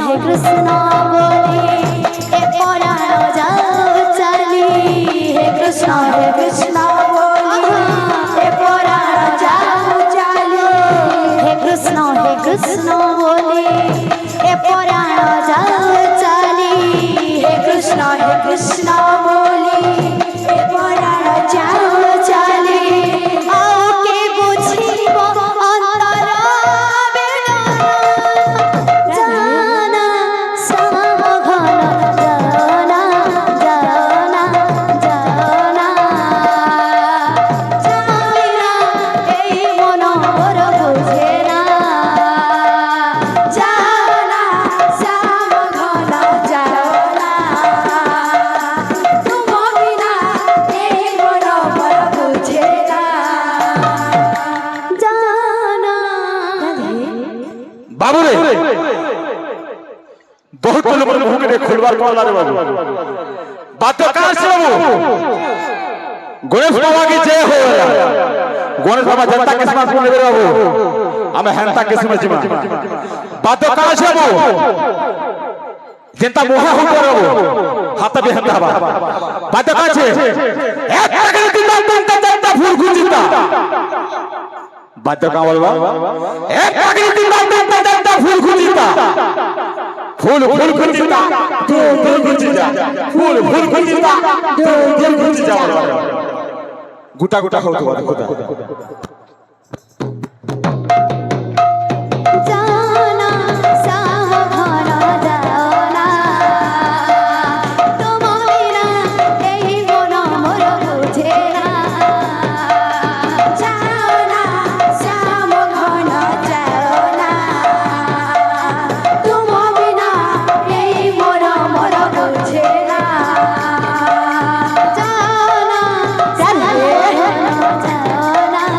হে কৃষ্ণ বলে এ পরাণ যাও চালি হে কৃষ্ণ বলে এ পরাণ যাও চালি হে কৃষ্ণ বলে এ পরাণ যাও চালি হে কৃষ্ণ বলে এ পরাণ যাও চালি আকে বুঝিব অন্তর জানা সমঘন জানা জানা জানা জানা এই মন মোর বুঝে না জানা সমঘন জানা তুম বিনা এই মন মোর বুঝে না জানা बाबू रे बहुत लोग मुंह के खुलवार कौन ला रे बाबू बात तो कहां से बाबू गणेश बाबा की जय हो गणेश बाबा जनता के समाज बोले रे बाबू हमें हंता के समझ में बात तो कहां से बाबू जनता मोहा हो रे बाबू हाथ भी हंता बात तो कहां से एक तगड़े दिन जनता फूल गुंजिता बात तो कहां बोलवा एक तगड़े दिन जनता फूल गुंजिता फूल गुंजिता दो गुंजिता फूल गुंजिता दो गुंजिता गुटा गुटा हो तो জানা সমঘন জানা তুম বিনা এই মন মোর বুঝে না জানা সমঘন জানা তুম বিনা এই মন মোর বুঝে না জানা সমঘন জানা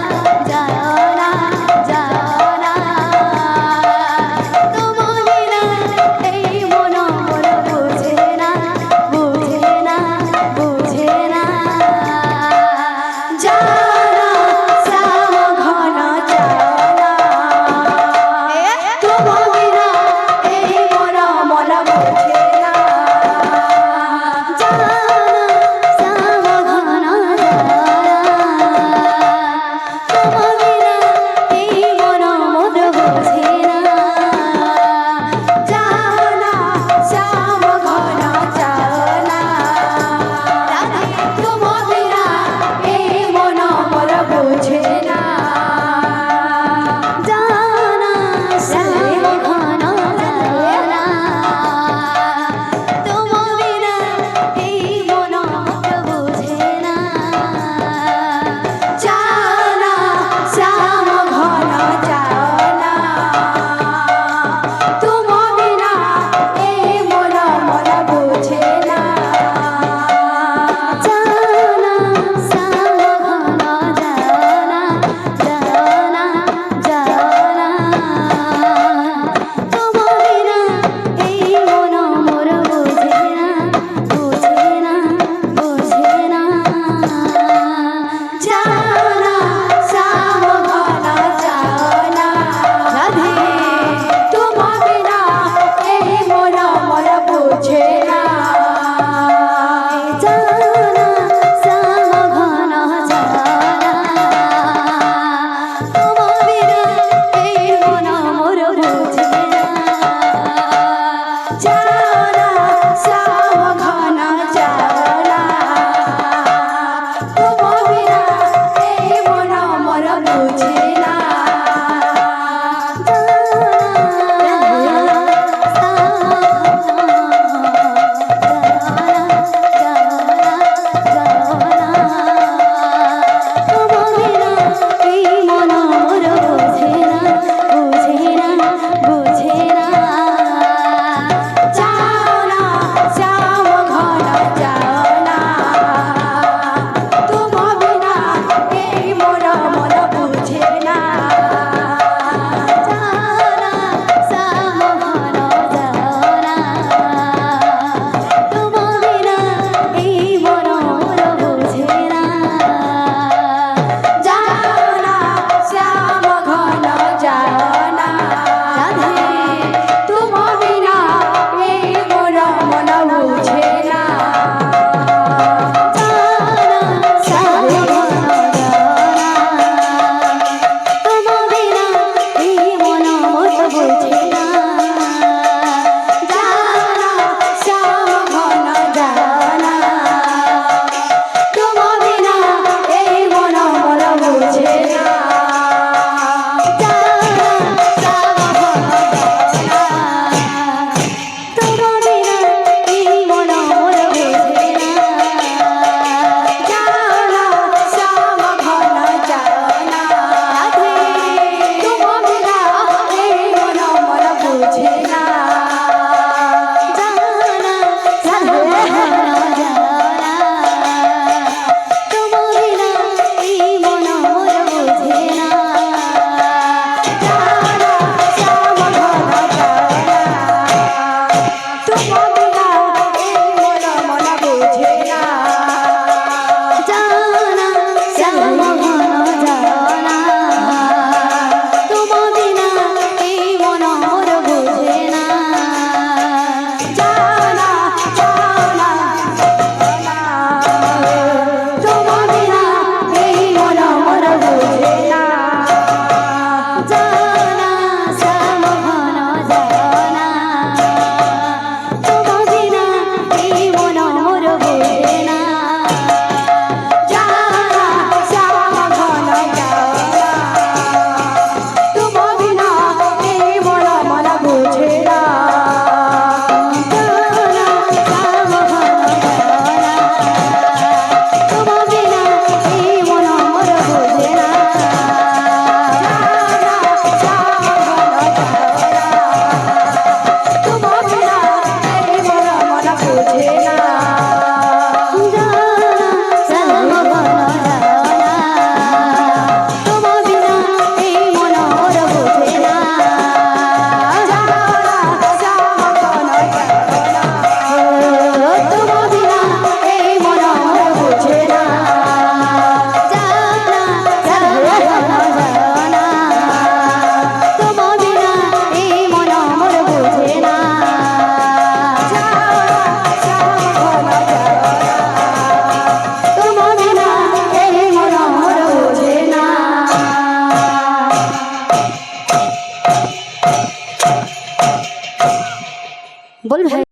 बोल भाई